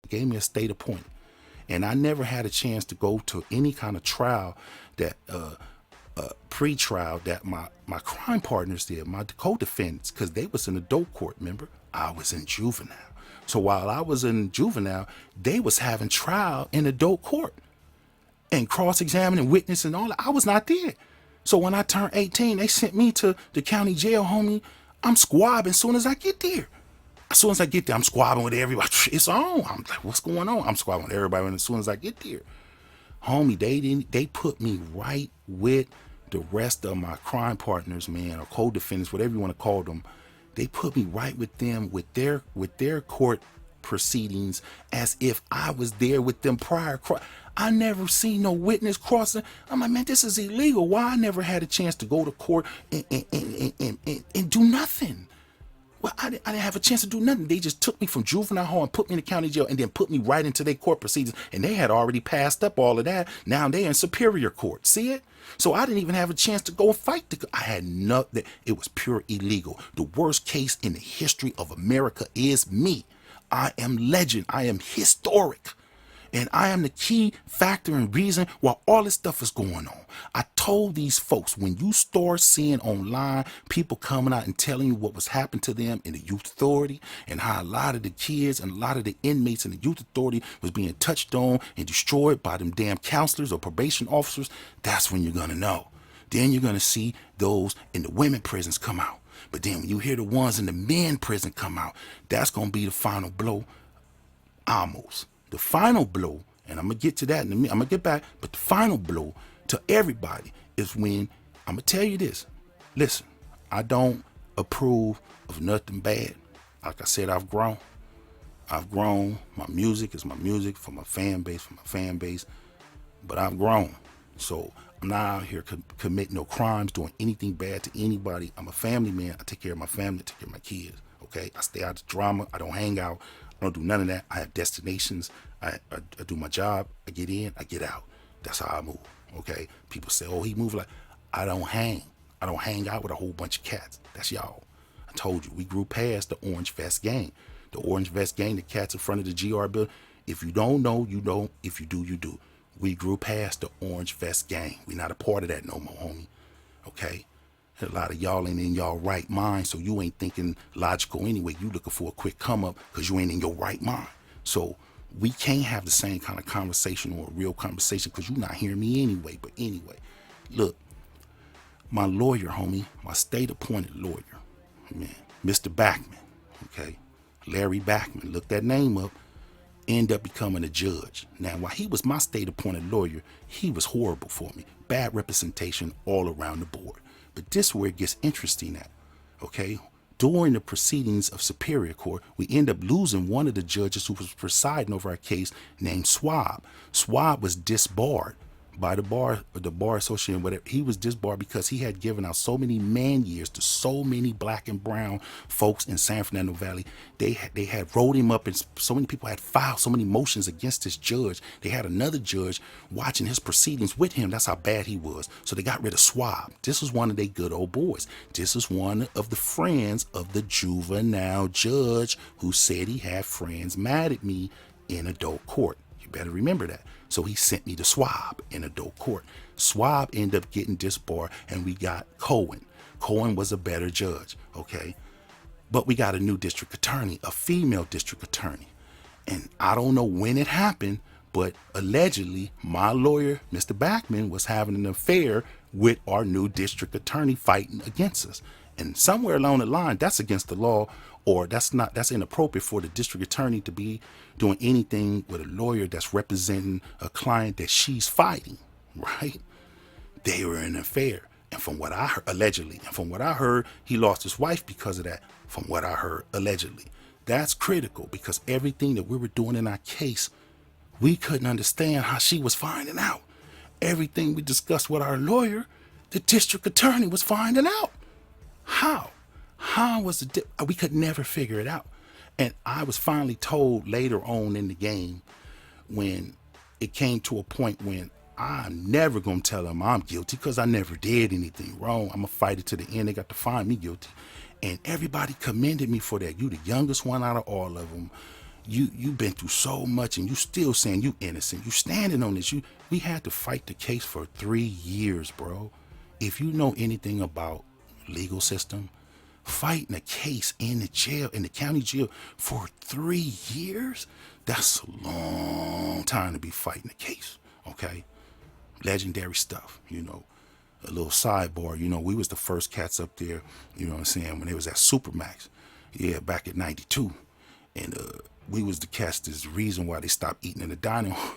gave me a state appointed. And I never had a chance to go to any kind of trial that, pre-trial that my crime partners did, my co-defendants, because they was in adult court, remember? I was in juvenile. So while I was in juvenile, they was having trial in adult court and cross-examining witness and all that. I was not there. So when I turned 18, they sent me to the county jail, homie. I'm squabbing as soon as I get there. As soon as I get there, I'm squabbing with everybody. It's on. I'm like, what's going on? I'm squabbing with everybody. And as soon as I get there, homie, they put me right with the rest of my crime partners, man, or co-defendants, whatever you want to call them. They put me right with them with their court proceedings as if I was there with them prior. I never seen no witness crossing. I'm like, man, this is illegal. Why I never had a chance to go to court and do nothing? Well, I didn't have a chance to do nothing. They just took me from juvenile hall and put me in the county jail and then put me right into their court proceedings. And they had already passed up all of that. Now they're in superior court. See it? So I didn't even have a chance to go and fight. I had nothing. It was pure illegal. The worst case in the history of America is me. I am legend. I am historic. And I am the key factor and reason why all this stuff is going on. I told these folks, when you start seeing online people coming out and telling you what was happening to them in the youth authority and how a lot of the kids and a lot of the inmates in the youth authority was being touched on and destroyed by them damn counselors or probation officers, that's when you're going to know. Then you're going to see those in the women prisons come out. But then when you hear the ones in the men prison come out, that's going to be the final blow. Almost. The final blow, and I'm going to get to that in a minute, I'm going to get back, but the final blow to everybody is when, I'm going to tell you this. Listen, I don't approve of nothing bad. Like I said, I've grown. My music is my music for my fan base, but I've grown. So I'm not out here committing no crimes, doing anything bad to anybody. I'm a family man. I take care of my family, I take care of my kids. Okay, I stay out of drama. I don't hang out. I don't do none of that. I have destinations. I do my job. I get in, I get out. That's how I move. Okay. People say, oh, he move like. I don't hang. I don't hang out with a whole bunch of cats. That's y'all. I told you, we grew past the orange vest gang. The orange vest gang, the cats in front of the GR building. If you don't know, you don't. If you do, you do. We grew past the orange vest gang. We're not a part of that no more, homie. Okay. A lot of y'all ain't in y'all right mind, so you ain't thinking logical anyway. You looking for a quick come up because you ain't in your right mind. So we can't have the same kind of conversation or a real conversation because you're not hearing me anyway. But anyway, look, my lawyer, homie, my state appointed lawyer, man, Mr. Backman, okay, Larry Backman, look that name up, end up becoming a judge. Now, while he was my state appointed lawyer, he was horrible for me. Bad representation all around the board. But this is where it gets interesting at, okay? During the proceedings of Superior Court, we end up losing one of the judges who was presiding over our case named Swab. Swab was disbarred by the bar association, whatever. He was disbarred because he had given out so many man years to so many black and brown folks in San Fernando Valley. They had rolled him up, and so many people had filed so many motions against this judge. They had another judge watching his proceedings with him. That's how bad he was. So they got rid of Swab. This was one of their good old boys. This is one of the friends of the juvenile judge who said he had friends mad at me in adult court. You better remember that. So he sent me to Swab in adult court. Swab ended up getting disbarred, and we got Cohen. Cohen was a better judge, okay? But we got a new district attorney, a female district attorney. And I don't know when it happened, but allegedly my lawyer, Mr. Backman, was having an affair with our new district attorney fighting against us. And somewhere along the line, that's against the law, or that's inappropriate for the district attorney to be doing anything with a lawyer that's representing a client that she's fighting, right? They were in an affair. And from what I heard, allegedly, and from what I heard, he lost his wife because of that, from what I heard, allegedly. That's critical because everything that we were doing in our case, we couldn't understand how she was finding out. Everything we discussed with our lawyer, the district attorney was finding out. How? How was we could never figure it out. And I was finally told later on in the game when it came to a point when I'm never going to tell them I'm guilty because I never did anything wrong. I'm going to fight it to the end. They got to find me guilty. And everybody commended me for that. You the youngest one out of all of them. you've been through so much and you still saying you innocent. You standing on this. We had to fight the case for 3 years, bro. If you know anything about legal system, fighting a case in the jail, in the county jail for 3 years, that's a long time to be fighting a case. Okay. Legendary stuff, you know. A little sidebar, you know, we was the first cats up there, you know what I'm saying, when they was at Supermax. Yeah, back in 92. And we was the cats, this reason why they stopped eating in the dining hall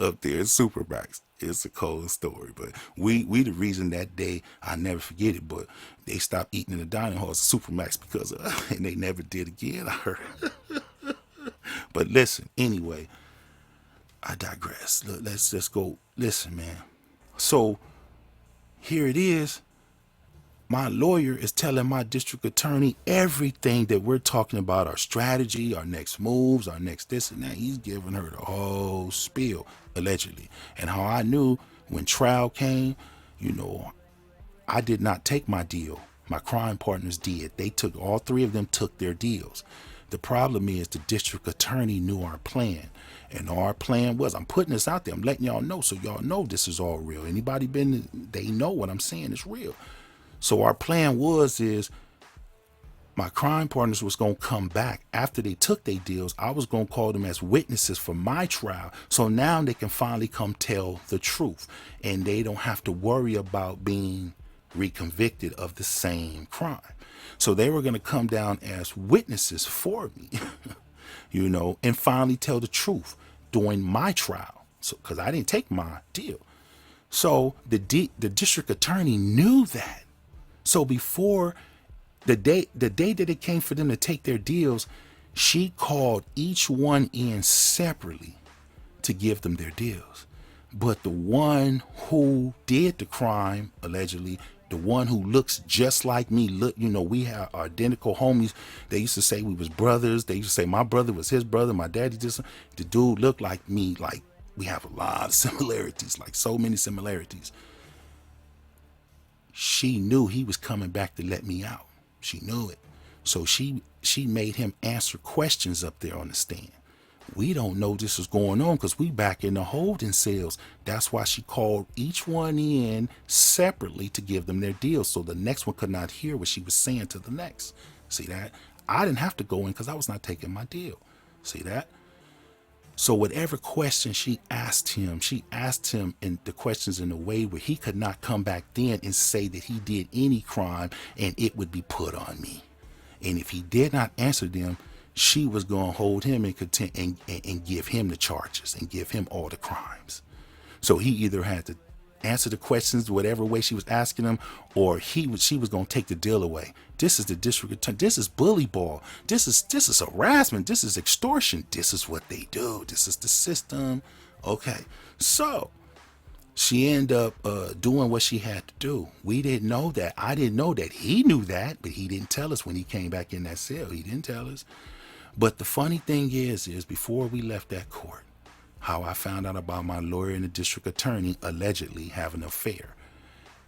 up there at Supermax. It's a cold story, but we the reason that day, I never forget it, but they stopped eating in the dining halls at Supermax because and they never did again, I heard. But listen, anyway, I digress. Look, let's go. Listen, man. So here it is. My lawyer is telling my district attorney everything that we're talking about, our strategy, our next moves, our next this and that. He's giving her the whole spiel, allegedly. And how I knew when trial came, you know, I did not take my deal. My crime partners did. They took, all three of them took their deals. The problem is the district attorney knew our plan. And our plan was, I'm putting this out there. I'm letting y'all know so y'all know this is all real. Anybody been, they know what I'm saying is real. So our plan is my crime partners was going to come back after they took their deals. I was going to call them as witnesses for my trial. So now they can finally come tell the truth and they don't have to worry about being reconvicted of the same crime. So they were going to come down as witnesses for me, you know, and finally tell the truth during my trial. So, cause I didn't take my deal. So the district attorney knew that. So before the day that it came for them to take their deals, she called each one in separately to give them their deals. But the one who did the crime, allegedly, the one who looks just like me, look, you know, we have identical homies. They used to say we was brothers. They used to say my brother was his brother. My daddy just, the dude looked like me. Like we have a lot of similarities, like so many similarities. She knew he was coming back to let me out. She knew it. So she made him answer questions up there on the stand. We don't know this is going on because we back in the holding cells. That's why she called each one in separately to give them their deals so the next one could not hear what she was saying to the next. See that? I didn't have to go in because I was not taking my deal. See that? So whatever question she asked him in the questions in a way where he could not come back then and say that he did any crime and it would be put on me. And if he did not answer them, she was going to hold him in contempt and give him the charges and give him all the crimes. So he either had to answer the questions whatever way she was asking him, or she was going to take the deal away. This is the district attorney. This is bully ball. This is harassment. This is extortion. This is what they do. This is the system. Okay. So she ended up doing what she had to do. We didn't know that. I didn't know that. He knew that, but he didn't tell us when he came back in that cell. He didn't tell us. But the funny thing is before we left that court, how I found out about my lawyer and the district attorney allegedly having an affair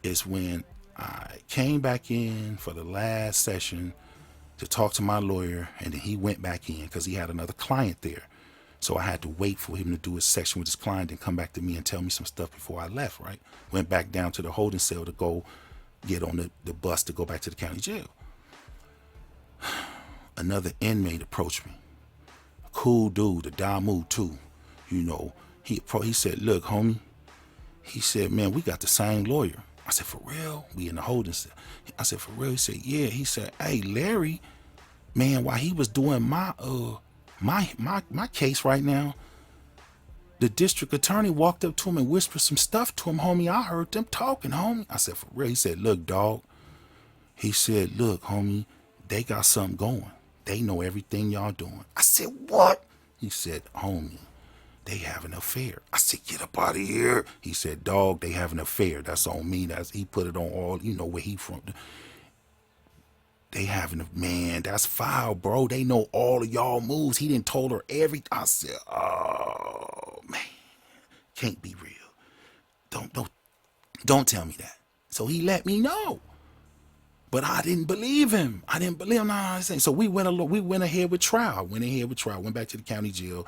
is when I came back in for the last session to talk to my lawyer, and then he went back in because he had another client there. So I had to wait for him to do his section with his client and come back to me and tell me some stuff before I left, right? Went back down to the holding cell to go get on the bus to go back to the county jail. Another inmate approached me. A cool dude, a Damu too. You know, he said, look, homie, he said, man, we got the same lawyer. I said, for real? We in the holding cell. I said, for real? He said, yeah. He said, hey, Larry, man, while he was doing my case right now, the district attorney walked up to him and whispered some stuff to him, homie. I heard them talking, homie. I said, for real? He said, look, dog. He said, look, homie, they got something going. They know everything y'all doing. I said, what? He said, homie, they have an affair. I said, get up out of here. He said, dog, they have an affair. That's on me. He put it on all, you know, where he from. They having a, man, that's foul, bro. They know all of y'all moves. He didn't told her everything. I said, oh, man, can't be real. Don't tell me that. So he let me know. But I didn't believe him. I didn't believe him. No, so we went ahead with trial. Went back to the county jail.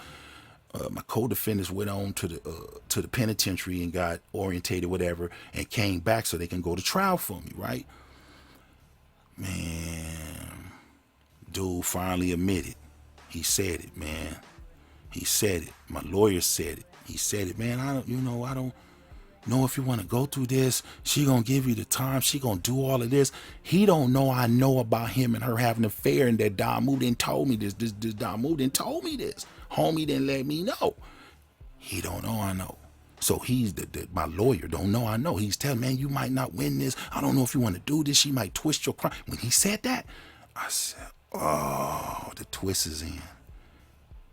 My co-defendants went on to the penitentiary and got orientated, whatever, and came back so they can go to trial for me, right? Man, dude finally admitted. He said it, man. He said it. My lawyer said it. He said it, man. I don't know if you want to go through this. She gonna give you the time. She gonna do all of this. He don't know I know about him and her having an affair, and that Damu didn't told me this. This Damu didn't told me this. Homie didn't let me know. He don't know I know. So he's my lawyer don't know I know. He's telling, man, you might not win this. I don't know if you want to do this. She might twist your crime. When he said that, I said, oh, the twist is in.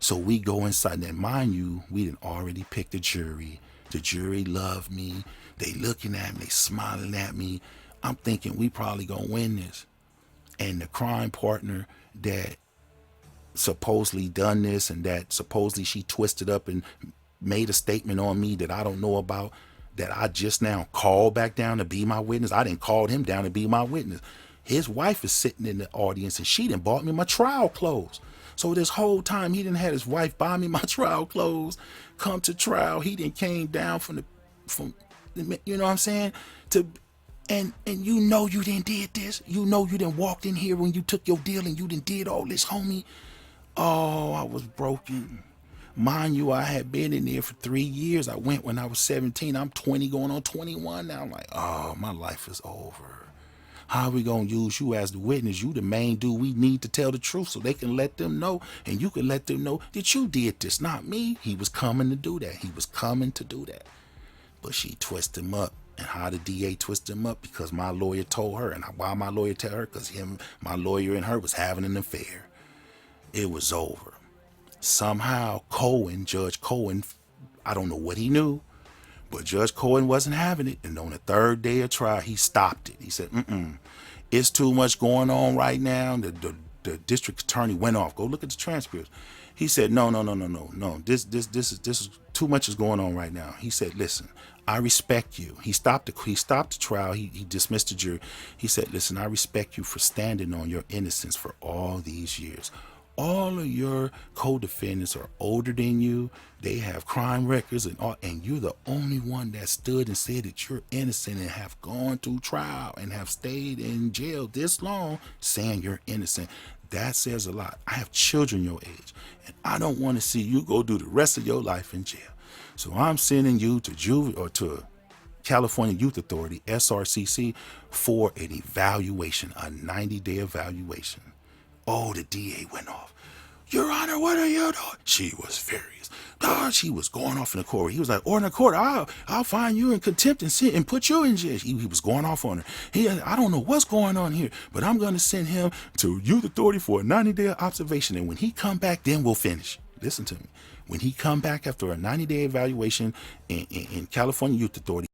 So we go inside. Now, mind you, we done already picked the jury. The jury loved me. They looking at me. They smiling at me. I'm thinking we probably gonna win this. And the crime partner that supposedly done this and that supposedly she twisted up and made a statement on me that I don't know about, that I just now called back down to be my witness. I didn't call him down to be my witness. His wife is sitting in the audience and she done bought me my trial clothes. So this whole time he didn't have his wife buy me my trial clothes, come to trial. He didn't came down from you know what I'm saying? And you know you didn't did this. You know you didn't walked in here when you took your deal and you didn't did all this, homie. Oh, I was broken. Mind you, I had been in there for 3 years. I went when I was 17. I'm 20 going on 21 now. I'm like, oh, my life is over. How are we going to use you as the witness? You the main dude we need to tell the truth so they can let them know. And you can let them know that you did this, not me. He was coming to do that. He was coming to do that. But she twisted him up. And how the DA twisted him up? Because my lawyer told her. And why my lawyer tell her? Because my lawyer and her was having an affair. It was over. Somehow Judge Cohen, I don't know what he knew, but Judge Cohen wasn't having it. And on the third day of trial, he stopped it. He said, it's too much going on right now. The district attorney went off. Go look at the transcripts. He said, no. This is too much is going on right now. He said, listen, I respect you. He stopped the trial. He dismissed the jury. He said, listen, I respect you for standing on your innocence for all these years. All of your co-defendants are older than you. They have crime records and you're the only one that stood and said that you're innocent and have gone through trial and have stayed in jail this long saying you're innocent. That says a lot. I have children your age and I don't want to see you go do the rest of your life in jail. So I'm sending you to California Youth Authority, SRCC, for an evaluation, a 90-day evaluation. Oh, the DA went off. Your Honor, what are you doing? She was furious. She was going off in the court. He was like, or in the court, I'll find you in contempt and put you in jail. He was going off on her. I don't know what's going on here, but I'm going to send him to Youth Authority for a 90-day observation. And when he come back, then we'll finish. Listen to me. When he come back after a 90-day evaluation in California Youth Authority,